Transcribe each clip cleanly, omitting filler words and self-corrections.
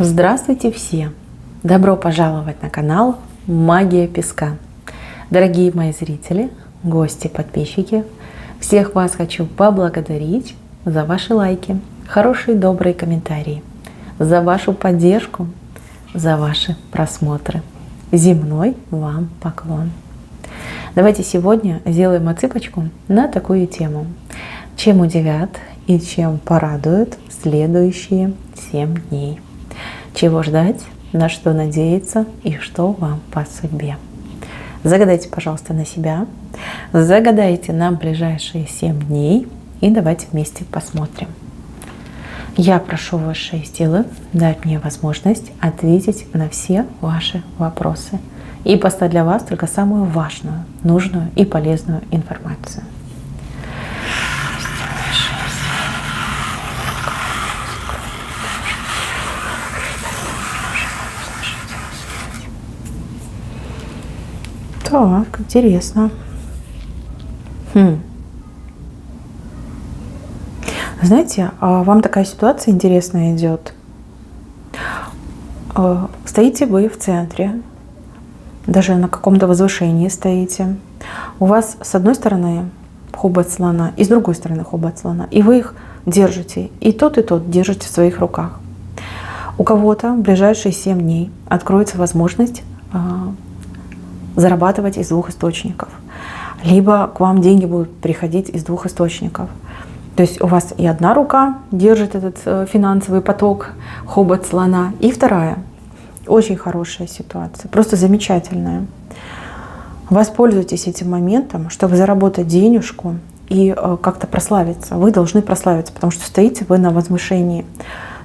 Здравствуйте все! Добро пожаловать на канал Магия Песка. Дорогие мои зрители, гости, подписчики, всех вас хочу поблагодарить за ваши лайки, хорошие добрые комментарии, за вашу поддержку, за ваши просмотры. Земной вам поклон. Давайте сегодня сделаем отсыпочку на такую тему. Чем удивят и чем порадуют следующие 7 дней. Чего ждать, на что надеяться и что вам по судьбе. Загадайте, пожалуйста, на себя, загадайте на ближайшие 7 дней и давайте вместе посмотрим. Я прошу высшие силы дать мне возможность ответить на все ваши вопросы и поставить для вас только самую важную, нужную и полезную информацию. Так, интересно. Знаете, вам такая ситуация интересная идет. Стоите вы в центре, даже на каком-то возвышении стоите. У вас с одной стороны хобот слона и с другой стороны хобот слона. И вы их держите, и тот держите в своих руках. У кого-то в ближайшие 7 дней откроется возможность зарабатывать из 2 источников. Либо к вам деньги будут приходить из 2 источников. То есть у вас и одна рука держит этот финансовый поток, хобот слона, и вторая. Очень хорошая ситуация, просто замечательная. Воспользуйтесь этим моментом, чтобы заработать денежку и как-то прославиться. Вы должны прославиться, потому что стоите вы на возвышении.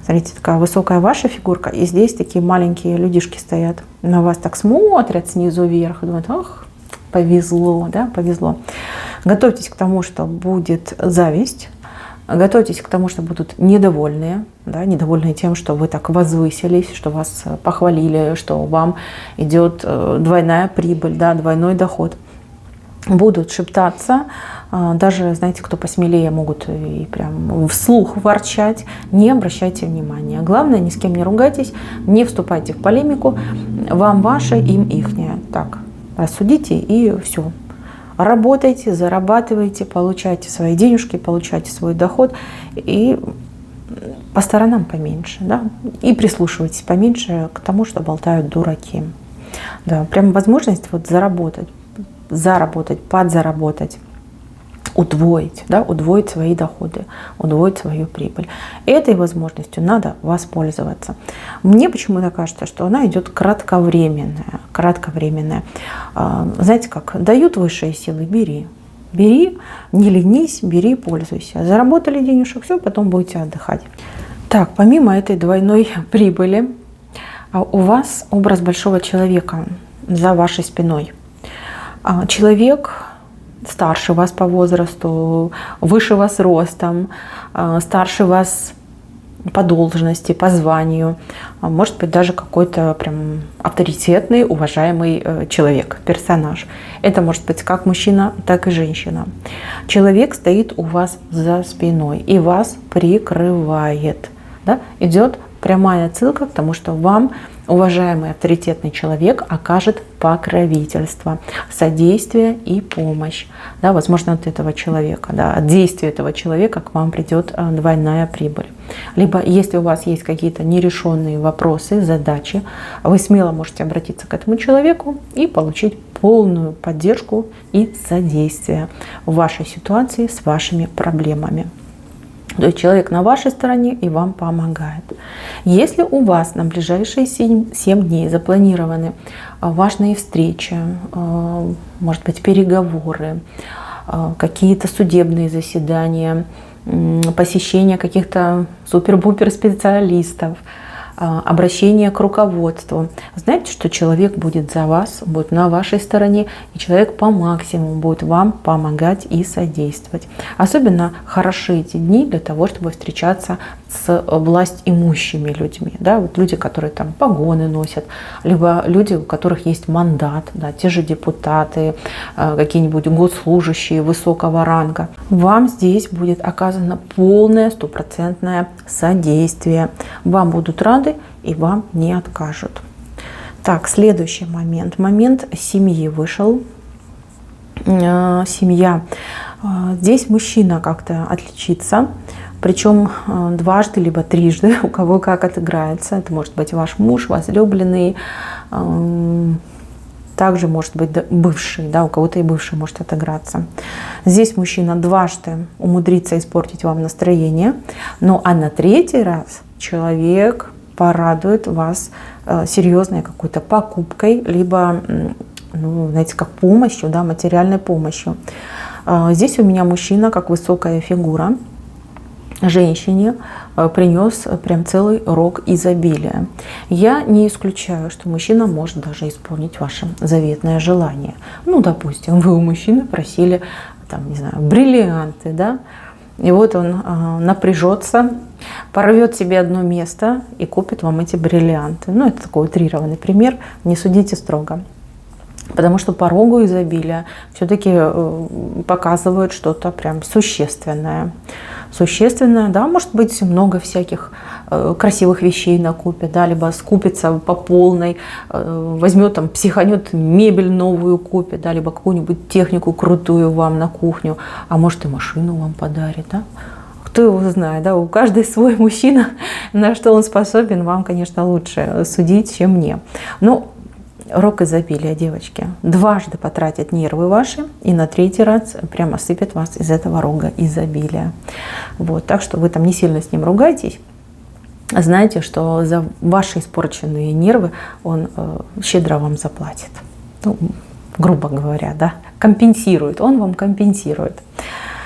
Смотрите, такая высокая ваша фигурка, и здесь такие маленькие людишки стоят. На вас так смотрят снизу вверх и думают: ах, повезло, да, повезло. Готовьтесь к тому, что будет зависть. Готовьтесь к тому, что будут недовольные, да, недовольные тем, что вы так возвысились, что вас похвалили, что вам идет двойная прибыль, да, двойной доход. Будут шептаться, даже, знаете, кто посмелее, могут и прям вслух ворчать. Не обращайте внимания. Главное, ни с кем не ругайтесь, не вступайте в полемику. Вам ваше, им ихнее. Так, рассудите и все. Работайте, зарабатывайте, получайте свои денежки, получайте свой доход. И по сторонам поменьше, да, и прислушивайтесь поменьше к тому, что болтают дураки. Да, прям возможность вот заработать, подзаработать, удвоить, да, удвоить свои доходы, удвоить свою прибыль. Этой возможностью надо воспользоваться. Мне почему-то кажется, что она идет кратковременная. Знаете как, дают высшие силы, бери, не ленись, бери, пользуйся. Заработали денежек, все, потом будете отдыхать. Так, помимо этой двойной прибыли, у вас образ большого человека за вашей спиной. Человек старше вас по возрасту, выше вас ростом, старше вас по должности, по званию, может быть даже какой-то прям авторитетный, уважаемый человек, персонаж. Это может быть как мужчина, так и женщина. Человек стоит у вас за спиной и вас прикрывает. Да? Идет прямая отсылка к тому, что вам уважаемый авторитетный человек окажет покровительство, содействие и помощь. Да, возможно, от этого человека, да, от действия этого человека к вам придет двойная прибыль. Либо, если у вас есть какие-то нерешенные вопросы, задачи, вы смело можете обратиться к этому человеку и получить полную поддержку и содействие в вашей ситуации с вашими проблемами. То есть человек на вашей стороне и вам помогает. Если у вас на ближайшие 7 дней запланированы важные встречи, может быть, переговоры, какие-то судебные заседания, посещение каких-то супер-пупер специалистов, обращение к руководству. Знаете, что человек будет за вас, будет на вашей стороне, и человек по максимуму будет вам помогать и содействовать. Особенно хороши эти дни для того, чтобы встречаться с власть имущими людьми, да, вот люди, которые там погоны носят, либо люди, у которых есть мандат, да, те же депутаты, какие-нибудь госслужащие высокого ранга. Вам здесь будет оказано полное, стопроцентное содействие. Вам будут рады и вам не откажут. Так, следующий момент. Момент семьи вышел. Семья. Здесь мужчина как-то отличится, причем дважды либо трижды, у кого как отыграется. Это может быть ваш муж, возлюбленный, также может быть бывший, да, у кого-то и бывший может отыграться. Здесь мужчина дважды умудрится испортить вам настроение, ну а на третий раз человек порадует вас серьезной какой-то покупкой, либо, ну, знаете, как помощью, да, материальной помощью. Здесь у меня мужчина, как высокая фигура, женщине принес прям целый рог изобилия. Я не исключаю, что мужчина может даже исполнить ваше заветное желание. Ну, допустим, вы у мужчины просили, там, не знаю, бриллианты, да, и вот он напряжется, порвет себе одно место и купит вам эти бриллианты. Ну, это такой утрированный пример, не судите строго. Потому что по рогу изобилия все-таки показывают что-то прям существенное. Существенное, да, может быть, много всяких красивых вещей накупит, да, либо скупится по полной, возьмет там, психанет, мебель новую купит, да, либо какую-нибудь технику крутую вам на кухню, а может и машину вам подарит, да. Кто его знает, да, у каждого свой мужчина, на что он способен, вам, конечно, лучше судить, чем мне. Но рог изобилия, девочки, дважды потратят нервы ваши и на третий раз прямо сыпет вас из этого рога изобилия. Вот, так что вы там не сильно с ним ругайтесь. Знаете, что за ваши испорченные нервы он щедро вам заплатит. Ну, грубо говоря, да, компенсирует, он вам компенсирует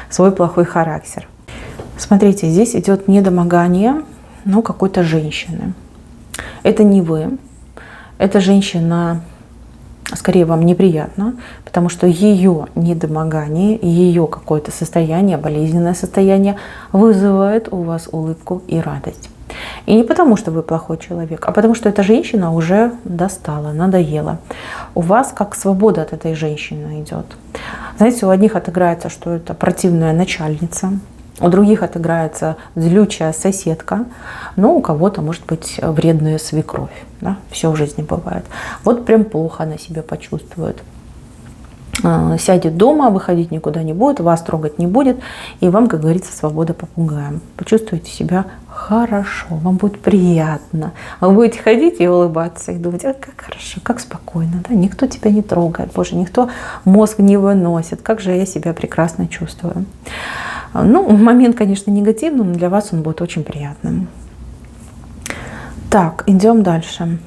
свой плохой характер. Смотрите, здесь идет недомогание, ну, какой-то женщины. Это не вы. Эта женщина, скорее, вам неприятна, потому что ее недомогание, ее какое-то состояние, болезненное состояние вызывает у вас улыбку и радость. И не потому, что вы плохой человек, а потому, что эта женщина уже достала, надоела. У вас как свобода от этой женщины идет. Знаете, у одних отыграется, что это противная начальница, у других отыграется злючая соседка, но у кого-то может быть вредная свекровь. Да? Все в жизни бывает. Вот прям плохо она себя почувствует. Сядет дома, выходить никуда не будет, вас трогать не будет, и вам, как говорится, свобода попугаем. Почувствуете себя хорошо, вам будет приятно. Вы будете ходить и улыбаться, и думать, как хорошо, как спокойно, да? Никто тебя не трогает, боже, никто мозг не выносит, как же я себя прекрасно чувствую. Ну, момент, конечно, негативный, но для вас он будет очень приятным. Так, идем дальше.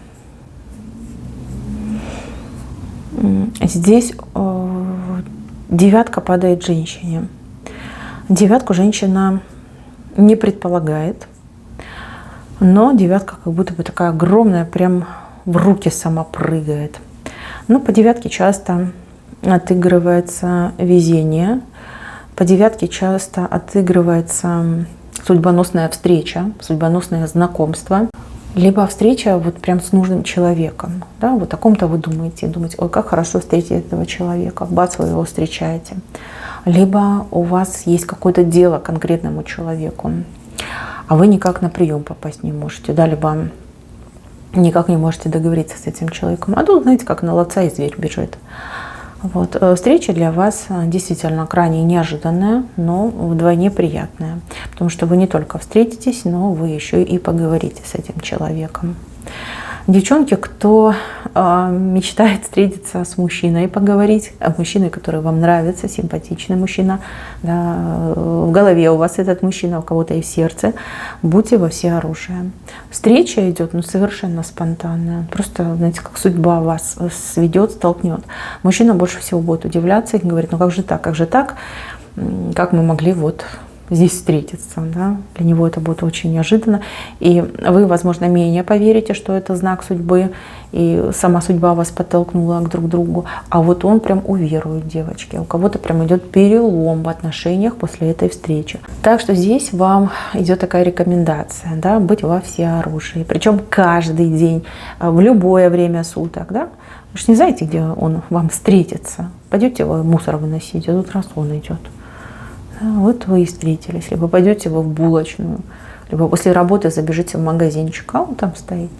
Здесь девятка падает женщине. Девятку женщина не предполагает, но девятка как будто бы такая огромная, прям в руки сама прыгает. Но по девятке часто отыгрывается везение, по девятке часто отыгрывается судьбоносная встреча, судьбоносное знакомство. Либо встреча вот прям с нужным человеком. Да, вот о ком-то вы думаете, ой, как хорошо встретить этого человека. Бац, вы его встречаете. Либо у вас есть какое-то дело конкретному человеку, а вы никак на прием попасть не можете. Да, либо никак не можете договориться с этим человеком. А тут, знаете, как на ловца и зверь бежит. Вот. Встреча для вас действительно крайне неожиданная, но вдвойне приятная. Потому что вы не только встретитесь, но вы еще и поговорите с этим человеком. Девчонки, кто мечтает встретиться с мужчиной и поговорить, мужчиной, который вам нравится, симпатичный мужчина, да, в голове у вас этот мужчина, у кого-то и в сердце, будьте во всеоружие. Встреча идет, ну, совершенно спонтанная, просто, знаете, как судьба вас сведет, столкнет. Мужчина больше всего будет удивляться и говорит, ну как же так, как мы могли вот здесь встретиться. Да? Для него это будет очень неожиданно. И вы, возможно, менее поверите, что это знак судьбы, и сама судьба вас подтолкнула к друг другу. А вот он прям уверует, девочки. У кого-то прям идет перелом в отношениях после этой встречи. Так что здесь вам идет такая рекомендация, да, быть во всеоружии. Причем каждый день, в любое время суток. Да? Вы же не знаете, где он вам встретится. Пойдете вы мусор выносить, а тут раз он идет. Вот вы и встретились. Либо пойдете вы в булочную, либо после работы забежите в магазинчик, а он там стоит.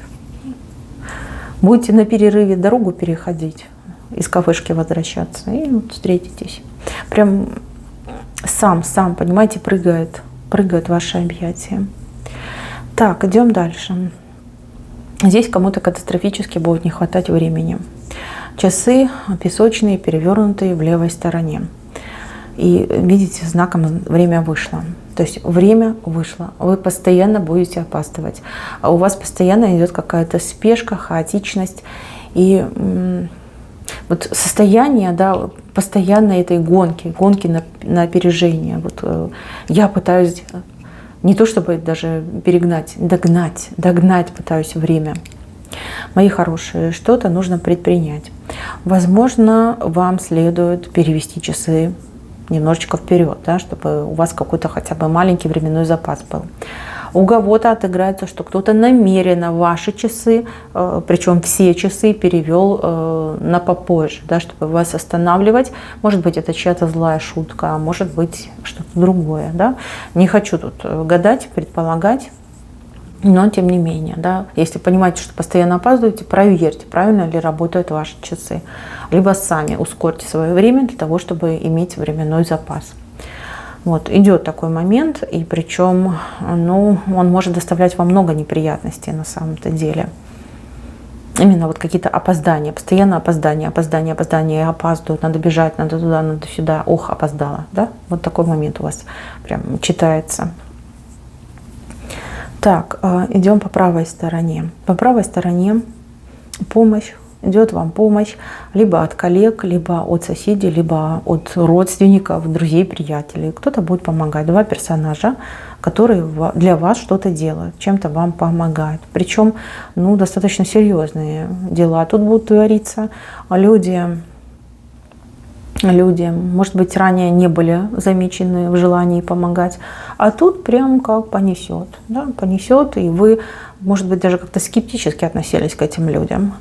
Будете на перерыве дорогу переходить, из кафешки возвращаться, и вот встретитесь. Прям сам, понимаете, прыгает в ваши объятия. Так, идем дальше. Здесь кому-то катастрофически будет не хватать времени. Часы песочные, перевернутые в левой стороне. И видите, знаком время вышло. То есть время вышло. Вы постоянно будете опаздывать. А у вас постоянно идет какая-то спешка, хаотичность. И вот состояние, да, постоянно этой гонки на опережение. Вот я пытаюсь не то чтобы даже перегнать, догнать пытаюсь время. Мои хорошие, что-то нужно предпринять. Возможно, вам следует перевести часы немножечко вперед, да, чтобы у вас какой-то хотя бы маленький временной запас был. У кого-то отыграется, что кто-то намеренно ваши часы, причем все часы, перевел на попозже, да, чтобы вас останавливать. Может быть, это чья-то злая шутка, а может быть, что-то другое. Да. Не хочу тут гадать, предполагать. Но тем не менее, да, если понимаете, что постоянно опаздываете, проверьте, правильно ли работают ваши часы. Либо сами ускорьте свое время для того, чтобы иметь временной запас. Вот, идет такой момент, и причем, ну, он может доставлять вам много неприятностей на самом-то деле. Именно вот какие-то опоздания, постоянно опоздания, опаздывают, надо бежать, надо туда, надо сюда, ох, опоздала, да? Вот такой момент у вас прям читается. Так, идем по правой стороне. По правой стороне помощь. Идет вам помощь либо от коллег, либо от соседей, либо от родственников, друзей, приятелей. Кто-то будет помогать. Два персонажа, которые для вас что-то делают, чем-то вам помогают. Причем, ну, достаточно серьезные дела тут будут твориться. Люди, может быть, ранее не были замечены в желании помогать, а тут прям как понесет, да, понесет, и вы, может быть, даже как-то скептически относились к этим людям,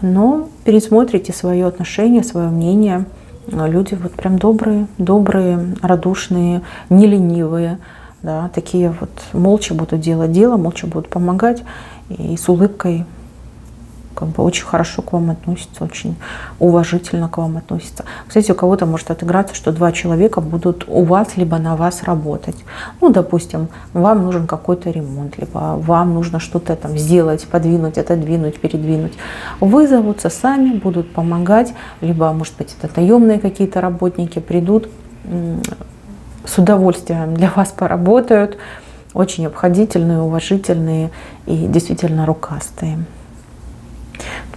но пересмотрите свое отношение, свое мнение. Люди вот прям добрые, радушные, не ленивые, да, такие вот молча будут делать дело, молча будут помогать и с улыбкой как бы очень хорошо к вам относится, очень уважительно к вам относится. Кстати, у кого-то может отыграться, что два человека будут у вас либо на вас работать. Ну, допустим, вам нужен какой-то ремонт, либо вам нужно что-то там сделать, подвинуть, отодвинуть, передвинуть. Вызовутся сами, будут помогать, либо, может быть, это наемные какие-то работники придут, с удовольствием для вас поработают, очень обходительные, уважительные и действительно рукастые.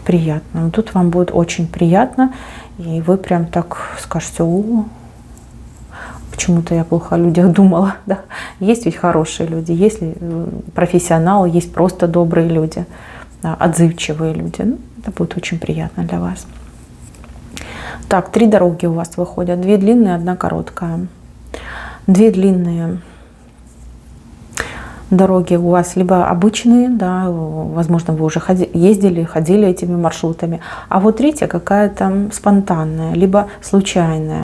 Приятно. Но тут вам будет очень приятно, и вы прям так скажете: о, почему-то я плохо о людях думала. Да? Есть ведь хорошие люди, есть профессионалы, есть просто добрые люди, да, отзывчивые люди. Ну, это будет очень приятно для вас. Так, 3 дороги у вас выходят. 2 длинные, 1 короткая. 2 длинные дороги у вас либо обычные, да, возможно, вы уже ходили этими маршрутами, а вот 3 какая-то спонтанная, либо случайная.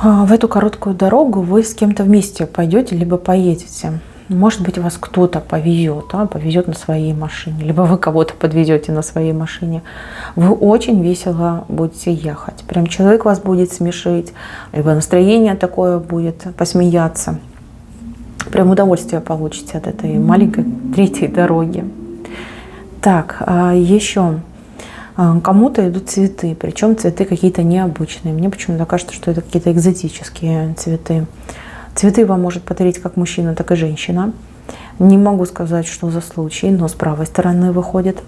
В эту короткую дорогу вы с кем-то вместе пойдете, либо поедете. Может быть, вас кто-то повезет, повезет на своей машине, либо вы кого-то подвезете на своей машине. Вы очень весело будете ехать. Прям человек вас будет смешить, либо настроение такое будет, посмеяться. Прям удовольствие получите от этой маленькой 3 дороги. Так, еще кому-то идут цветы, причем цветы какие-то необычные. Мне почему-то кажется, что это какие-то экзотические цветы. Цветы вам может подарить как мужчина, так и женщина. Не могу сказать, что за случай, но с правой стороны выходит.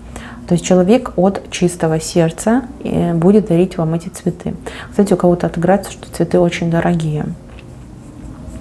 То есть человек от чистого сердца будет дарить вам эти цветы. Кстати, у кого-то отыграется, что цветы очень дорогие.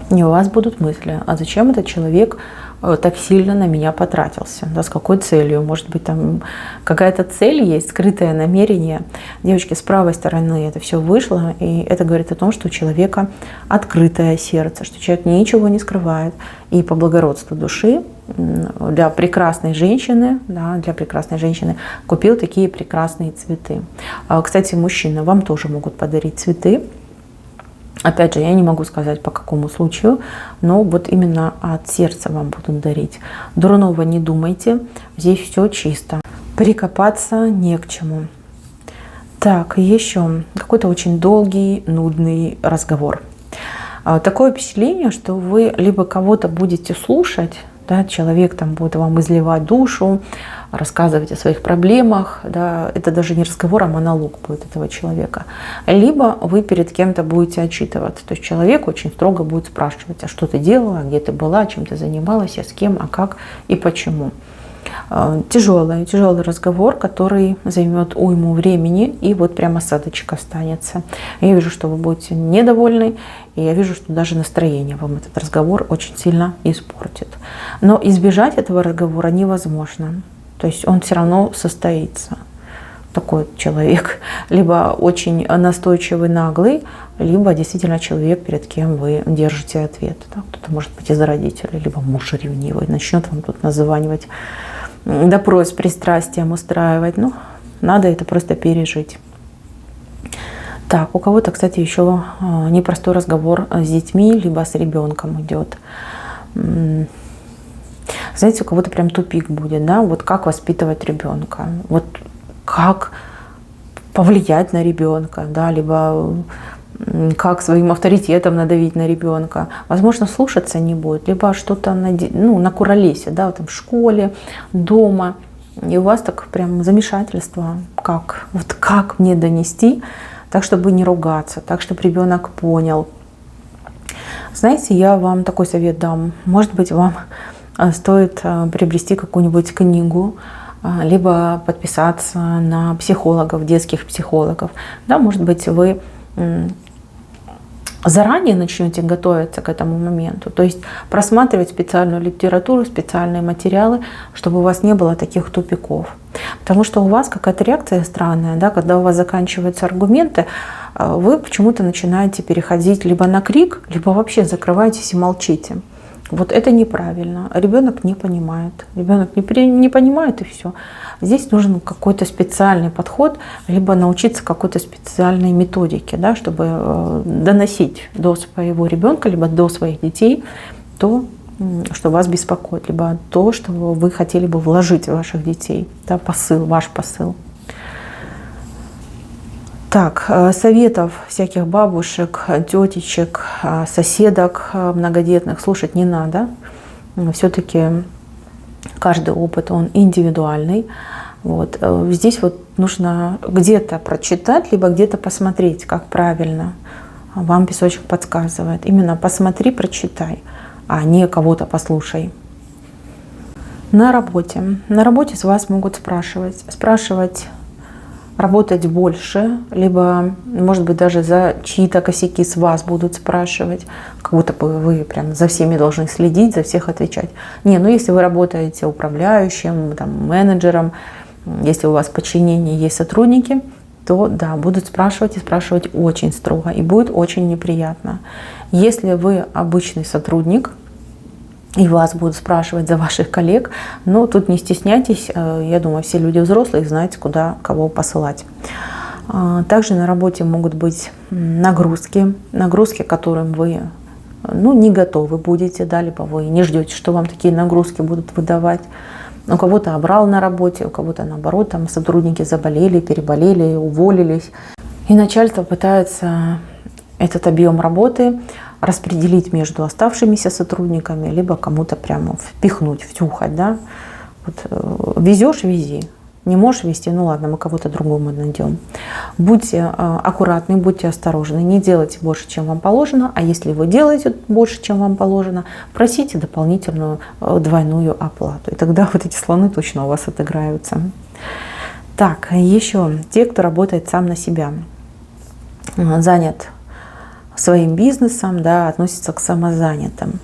И у вас будут мысли, а зачем этот человек так сильно на меня потратился, да, с какой целью, может быть, там какая-то цель есть, скрытое намерение. Девочки, с правой стороны это все вышло, и это говорит о том, что у человека открытое сердце, что человек ничего не скрывает, и по благородству души для прекрасной женщины, да, для прекрасной женщины купил такие прекрасные цветы. Кстати, мужчины вам тоже могут подарить цветы. Опять же, я не могу сказать, по какому случаю, но вот именно от сердца вам будут дарить. Дурного не думайте, здесь все чисто. Прикопаться не к чему. Так, еще какой-то очень долгий, нудный разговор. Такое впечатление, что вы либо кого-то будете слушать, да, человек там будет вам изливать душу, рассказывать о своих проблемах, да, это даже не разговор, а монолог будет этого человека. Либо вы перед кем-то будете отчитываться, то есть человек очень строго будет спрашивать, а что ты делала, где ты была, чем ты занималась, а с кем, а как и почему. Тяжелый разговор, который займет уйму времени, и вот прям осадочек останется. Я вижу, что вы будете недовольны, и я вижу, что даже настроение вам этот разговор очень сильно испортит. Но избежать этого разговора невозможно. То есть он все равно состоится. Такой человек либо очень настойчивый, наглый, либо действительно человек, перед кем вы держите ответ. Да? Кто-то может быть из родителей, либо муж ревнивый, начнет вам тут названивать, допрос с пристрастием устраивать. Ну, надо это просто пережить. Так, у кого-то, кстати, еще непростой разговор с детьми, либо с ребенком идет. Знаете, у кого-то прям тупик будет, да, вот как воспитывать ребенка, вот как повлиять на ребенка, да, либо как своим авторитетом надавить на ребенка. Возможно, слушаться не будет, либо что-то накуролесит, да, вот там в школе, дома, и у вас так прям замешательство, как мне донести, так, чтобы не ругаться, так, чтобы ребенок понял. Знаете, я вам такой совет дам, может быть, вам стоит приобрести какую-нибудь книгу, либо подписаться на психологов, детских психологов. Да, может быть, вы заранее начнете готовиться к этому моменту, то есть просматривать специальную литературу, специальные материалы, чтобы у вас не было таких тупиков. Потому что у вас какая-то реакция странная, да, когда у вас заканчиваются аргументы, вы почему-то начинаете переходить либо на крик, либо вообще закрываетесь и молчите. Вот это неправильно. Ребенок не понимает. Ребенок не понимает, и все. Здесь нужен какой-то специальный подход, либо научиться какой-то специальной методике, да, чтобы доносить до своего ребенка, либо до своих детей то, что вас беспокоит, либо то, что вы хотели бы вложить в ваших детей. Да, посыл, ваш посыл. Так, советов всяких бабушек, тетечек, соседок многодетных слушать не надо. Все-таки каждый опыт, он индивидуальный. Вот. Здесь вот нужно где-то прочитать, либо где-то посмотреть, как правильно. Вам песочек подсказывает. Именно посмотри, прочитай, а не кого-то послушай. На работе. На работе с вас могут спрашивать работать больше, либо, может быть, даже за чьи-то косяки с вас будут спрашивать, как будто бы вы прям за всеми должны следить, за всех отвечать. Не, ну если вы работаете управляющим, там, менеджером, если у вас в подчинении есть сотрудники, то да, будут спрашивать и спрашивать очень строго, и будет очень неприятно. Если вы обычный сотрудник, и вас будут спрашивать за ваших коллег, но тут не стесняйтесь, я думаю, все люди взрослые, знаете, куда кого посылать. Также на работе могут быть нагрузки, которым вы не готовы будете, да, либо вы не ждете, что вам такие нагрузки будут выдавать. У кого-то обрал на работе, у кого-то наоборот, там сотрудники заболели, переболели, уволились. И начальство пытается этот объем работы распределить между оставшимися сотрудниками, либо кому-то прямо впихнуть, втюхать, да. Вот, везешь — вези. Не можешь вести, ну ладно, мы кого-то другому найдем. Будьте аккуратны, будьте осторожны, не делайте больше, чем вам положено, а если вы делаете больше, чем вам положено, просите дополнительную двойную оплату. И тогда вот эти слоны точно у вас отыграются. Так, еще те, кто работает сам на себя, занят своим бизнесом, да, относится к самозанятым.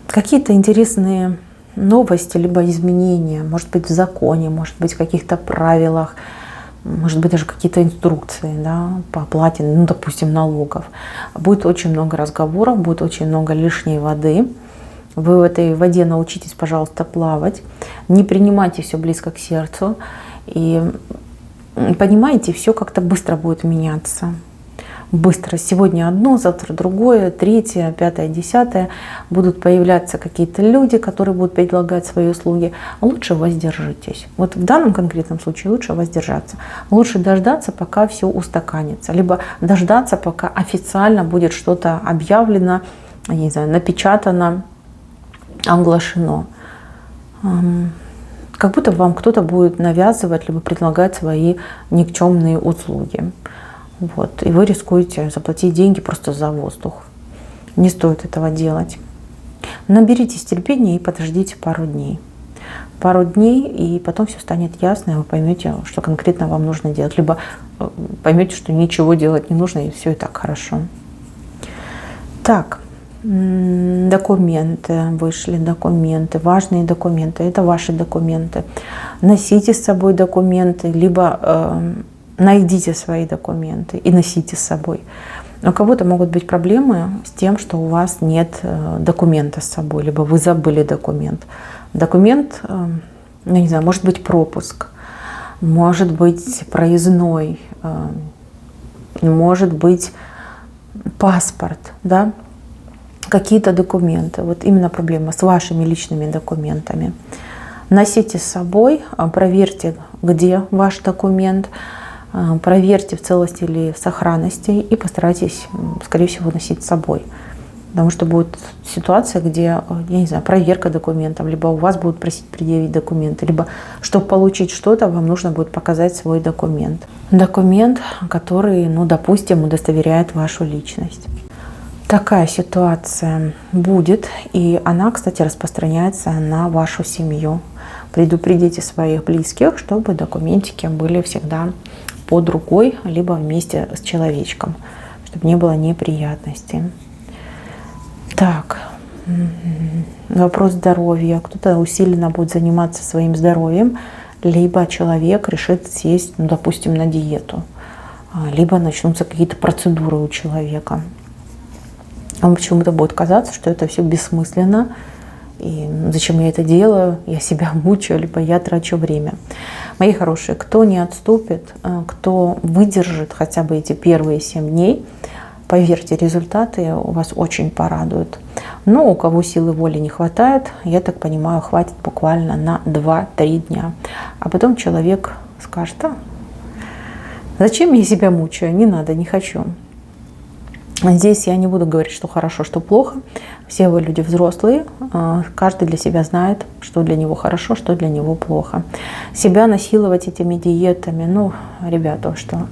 Какие-то интересные новости, либо изменения, может быть, в законе, может быть, в каких-то правилах, может быть, даже какие-то инструкции, да, по оплате, ну, допустим, налогов. Будет очень много разговоров, будет очень много лишней воды. Вы в этой воде научитесь, пожалуйста, плавать. Не принимайте все близко к сердцу. И понимаете, все как-то быстро будет меняться. Быстро. Сегодня одно, завтра другое, третье, пятое, десятое. Будут появляться какие-то люди, которые будут предлагать свои услуги. Лучше воздержитесь. Вот в данном конкретном случае лучше воздержаться. Лучше дождаться, пока все устаканится. Либо дождаться, пока официально будет что-то объявлено, я не знаю, напечатано, оглашено. Как будто вам кто-то будет навязывать, либо предлагать свои никчемные услуги. Вот. И вы рискуете заплатить деньги просто за воздух. Не стоит этого делать. Наберитесь терпения и подождите пару дней. Пару дней, и потом все станет ясно, и вы поймете, что конкретно вам нужно делать. Либо поймете, что ничего делать не нужно, и все и так хорошо. Так, документы вышли, документы, важные документы. Это ваши документы. Носите с собой документы, либо найдите свои документы и носите с собой. У кого-то могут быть проблемы с тем, что у вас нет документа с собой, либо вы забыли документ. Документ, я не знаю, может быть пропуск, может быть проездной, может быть паспорт, да? Какие-то документы. Вот именно проблема с вашими личными документами. Носите с собой, проверьте, где ваш документ, проверьте, в целости или в сохранности, и постарайтесь, скорее всего, носить с собой. Потому что будет ситуация, где, я не знаю, проверка документов, либо у вас будут просить предъявить документы, либо, чтобы получить что-то, вам нужно будет показать свой документ. Документ, который, ну, допустим, удостоверяет вашу личность. Такая ситуация будет, и она, кстати, распространяется на вашу семью. Предупредите своих близких, чтобы документики были всегда под рукой, либо вместе с человечком, чтобы не было неприятностей. Так, вопрос здоровья. Кто-то усиленно будет заниматься своим здоровьем, либо человек решит съесть, ну, допустим, на диету, либо начнутся какие-то процедуры у человека. Вам почему-то будет казаться, что это все бессмысленно, и зачем я это делаю, я себя мучаю, либо я трачу время. Мои хорошие, кто не отступит, кто выдержит хотя бы эти первые 7 дней, поверьте, результаты у вас очень порадуют. Но у кого силы воли не хватает, я так понимаю, хватит буквально на 2-3 дня. А потом человек скажет: зачем я себя мучаю, не надо, не хочу. Здесь я не буду говорить, что хорошо, что плохо. Все вы люди взрослые, каждый для себя знает, что для него хорошо, что для него плохо. Себя насиловать этими диетами, ну, ребята, что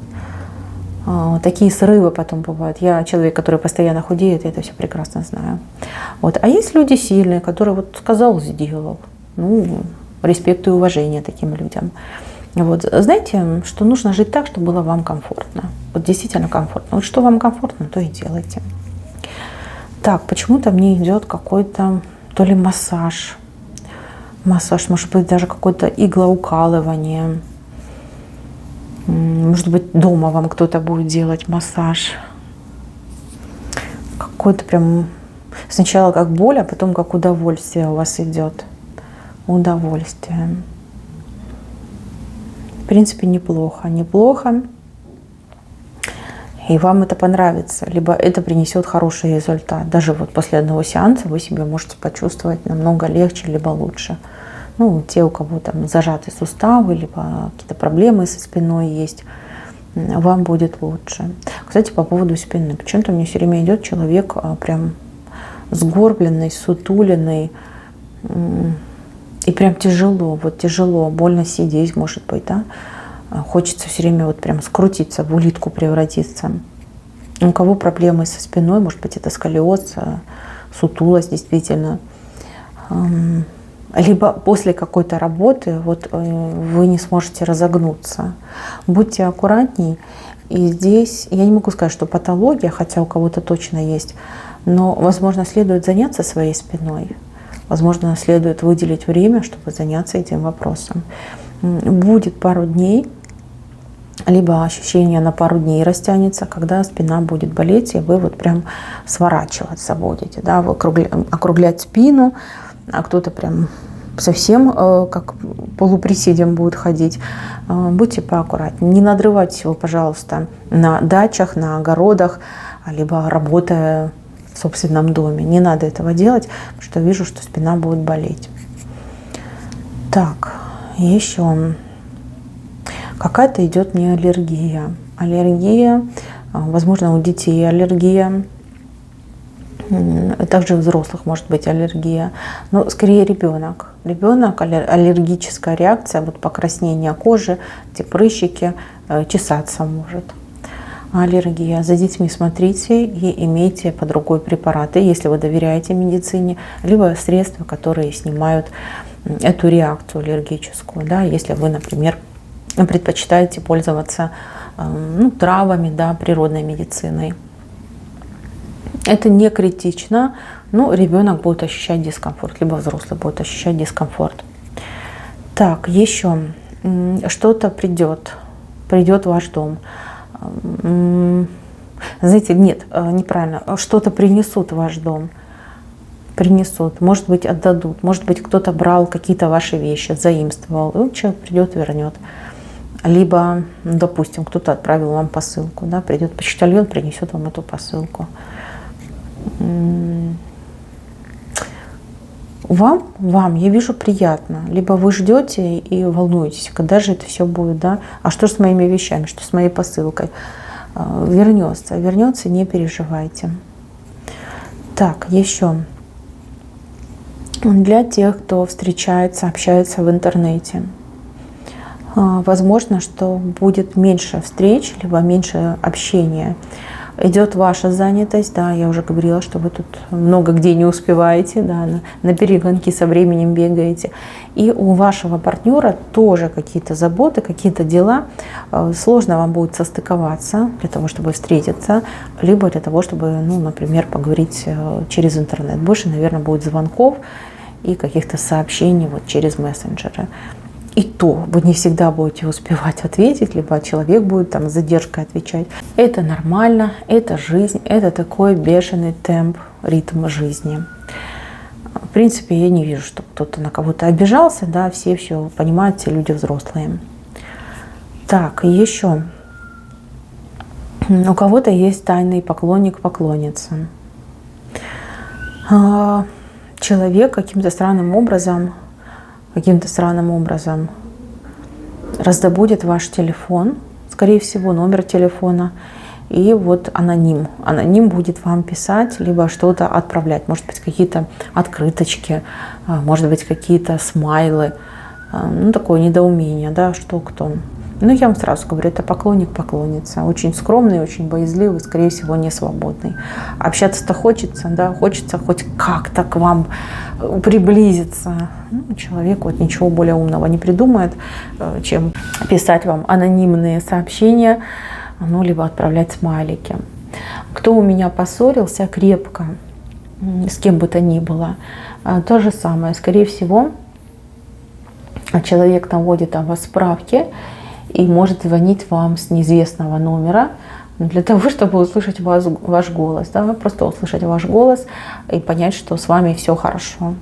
такие срывы потом бывают. Я человек, который постоянно худеет, я это все прекрасно знаю. Вот. А есть люди сильные, которые вот сказал, сделал. Ну, респект и уважение таким людям. Вот. Знаете, что нужно жить так, чтобы было вам комфортно. Вот действительно комфортно. Вот что вам комфортно, то и делайте. Так, почему-то мне идет какой-то то ли массаж. Массаж, может быть, даже какое-то иглоукалывание. Может быть, дома вам кто-то будет делать массаж. Какой-то прям сначала как боль, а потом как удовольствие у вас идет. Удовольствие. В принципе, неплохо. Неплохо. И вам это понравится. Либо это принесет хороший результат. Даже вот после одного сеанса вы себя можете почувствовать намного легче, либо лучше. Ну, те, у кого там зажаты суставы, либо какие-то проблемы со спиной есть, вам будет лучше. Кстати, по поводу спины. Почему-то мне все время идет человек прям сгорбленный, сутуленный. И прям тяжело, вот тяжело, больно сидеть, может быть, да. Хочется все время вот прям скрутиться, в улитку превратиться. У кого проблемы со спиной, может быть, это сколиоз, сутулость действительно. Либо после какой-то работы вот вы не сможете разогнуться. Будьте аккуратней И здесь я не могу сказать, что патология, хотя у кого-то точно есть, но, возможно, следует заняться своей спиной. Возможно, следует выделить время, чтобы заняться этим вопросом. Будет пару дней, либо ощущение на пару дней растянется, когда спина будет болеть, и вы вот прям сворачиваться будете, да, вы округлять спину, а кто-то прям совсем как полуприседем будет ходить. Будьте поаккуратнее. Не надрывайтесь вы, пожалуйста, на дачах, на огородах, либо работая в собственном доме. Не надо этого делать, потому что вижу, что спина будет болеть. Так, еще какая-то идет не аллергия. Аллергия, возможно, у детей аллергия. Также у взрослых может быть аллергия, но скорее ребенок. Ребенок, аллергическая реакция, вот покраснение кожи, эти прыщики, чесаться может. Аллергия. За детьми смотрите и имейте под рукой препараты, если вы доверяете медицине, либо средства, которые снимают эту реакцию аллергическую. Да, если вы, например, предпочитаете пользоваться травами, да, природной медициной. Это не критично, но ребенок будет ощущать дискомфорт, либо взрослый будет ощущать дискомфорт. Так, еще что-то придет в ваш дом. Знаете, нет, неправильно, что-то принесут в ваш дом. Принесут, может быть, отдадут, может быть, кто-то брал какие-то ваши вещи, заимствовал, и человек придет, вернет. Либо, допустим, кто-то отправил вам посылку, да, придет почтальон, принесет вам эту посылку. Вам, я вижу, приятно. Либо вы ждете и волнуетесь, когда же это все будет, да? А что с моими вещами, что с моей посылкой? Вернется, не переживайте. Так, еще. Для тех, кто встречается, общается в интернете. Возможно, что будет меньше встреч, либо меньше общения. Идет ваша занятость, да, я уже говорила, что вы тут много где не успеваете, да, на перегонки со временем бегаете. И у вашего партнера тоже какие-то заботы, какие-то дела. Сложно вам будет состыковаться для того, чтобы встретиться, либо для того, чтобы, например, поговорить через интернет. Больше, наверное, будет звонков и каких-то сообщений вот через мессенджеры. И то вы не всегда будете успевать ответить, либо человек будет там с задержкой отвечать. Это нормально, это жизнь, это такой бешеный темп, ритм жизни. В принципе, я не вижу, что кто-то на кого-то обижался, да, все понимают, все люди взрослые. Так, еще. У кого-то есть тайный поклонник, поклонница. Человек каким-то странным образом раздобудет ваш телефон, скорее всего, номер телефона, и вот аноним. Аноним будет вам писать, либо что-то отправлять. Может быть, какие-то открыточки, может быть, какие-то смайлы. Такое недоумение, да, что кто. Я вам сразу говорю, это поклонник, поклонница. Очень скромный, очень боязливый, скорее всего, не свободный. Общаться-то хочется, да, хочется хоть как-то к вам приблизиться. Человек вот ничего более умного не придумает, чем писать вам анонимные сообщения, либо отправлять смайлики. Кто у меня поссорился крепко, с кем бы то ни было, то же самое. Скорее всего, человек наводит о вас справки и может звонить вам с неизвестного номера для того, чтобы услышать ваш голос. Да? Просто услышать ваш голос и понять, что с вами все хорошо.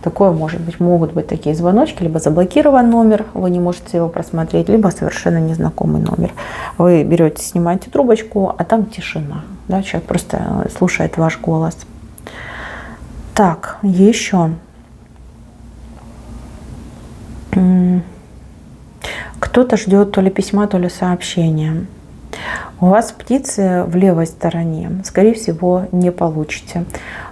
Такое может быть. Могут быть такие звоночки, либо заблокирован номер, вы не можете его просмотреть, либо совершенно незнакомый номер. Вы берете, снимаете трубочку, а там тишина. Да? Человек просто слушает ваш голос. Так, еще. Кто-то ждет то ли письма, то ли сообщения. У вас птицы в левой стороне. Скорее всего, не получите.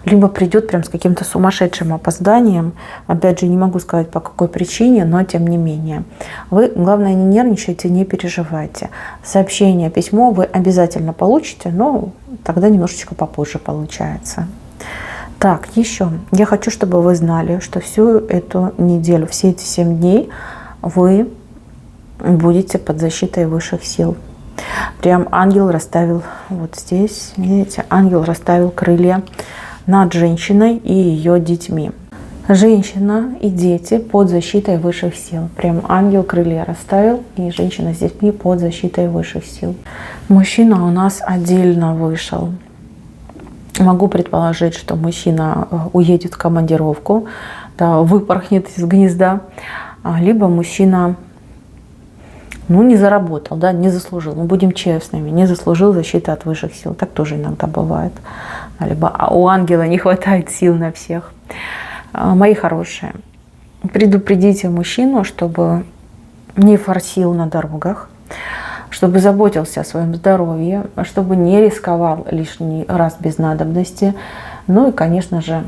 Либо придет прям с каким-то сумасшедшим опозданием. Опять же, не могу сказать по какой причине, но тем не менее. Вы, главное, не нервничайте, не переживайте. Сообщение, письмо вы обязательно получите, но тогда немножечко попозже получается. Так, еще. Я хочу, чтобы вы знали, что всю эту неделю, все эти 7 дней вы будете под защитой высших сил. Прям ангел расставил вот здесь, видите, ангел расставил крылья над женщиной и ее детьми. Женщина и дети под защитой высших сил. Прям ангел крылья расставил, и женщина с детьми под защитой высших сил. Мужчина у нас отдельно вышел. Могу предположить, что мужчина уедет в командировку, да, выпорхнет из гнезда, либо мужчина, ну, не заработал, да, не заслужил. Мы будем честными, не заслужил защиты от высших сил. Так тоже иногда бывает. Либо у ангела не хватает сил на всех. Мои хорошие, предупредите мужчину, чтобы не форсил на дорогах, чтобы заботился о своем здоровье, чтобы не рисковал лишний раз без надобности. Ну и, конечно же,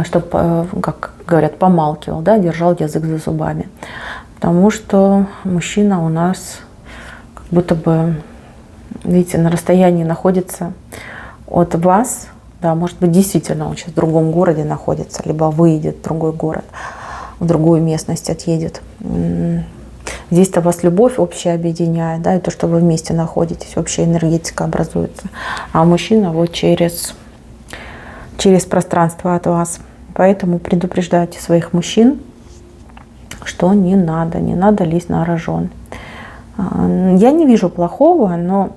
чтобы, как говорят, помалкивал, да, держал язык за зубами. Потому что мужчина у нас как будто бы, видите, на расстоянии находится от вас. Да, может быть, действительно он сейчас в другом городе находится, либо выйдет в другой город, в другую местность отъедет. Здесь-то вас любовь общая объединяет, да, и то, что вы вместе находитесь, общая энергетика образуется. А мужчина вот через пространство от вас. Поэтому предупреждайте своих мужчин, что не надо лезть на рожон. Я не вижу плохого, но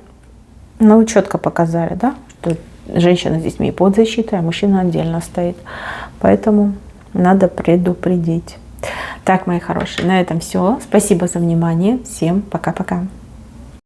вы четко показали, да, что женщина с детьми под защитой, а мужчина отдельно стоит. Поэтому надо предупредить. Так, мои хорошие, на этом все. Спасибо за внимание. Всем пока-пока.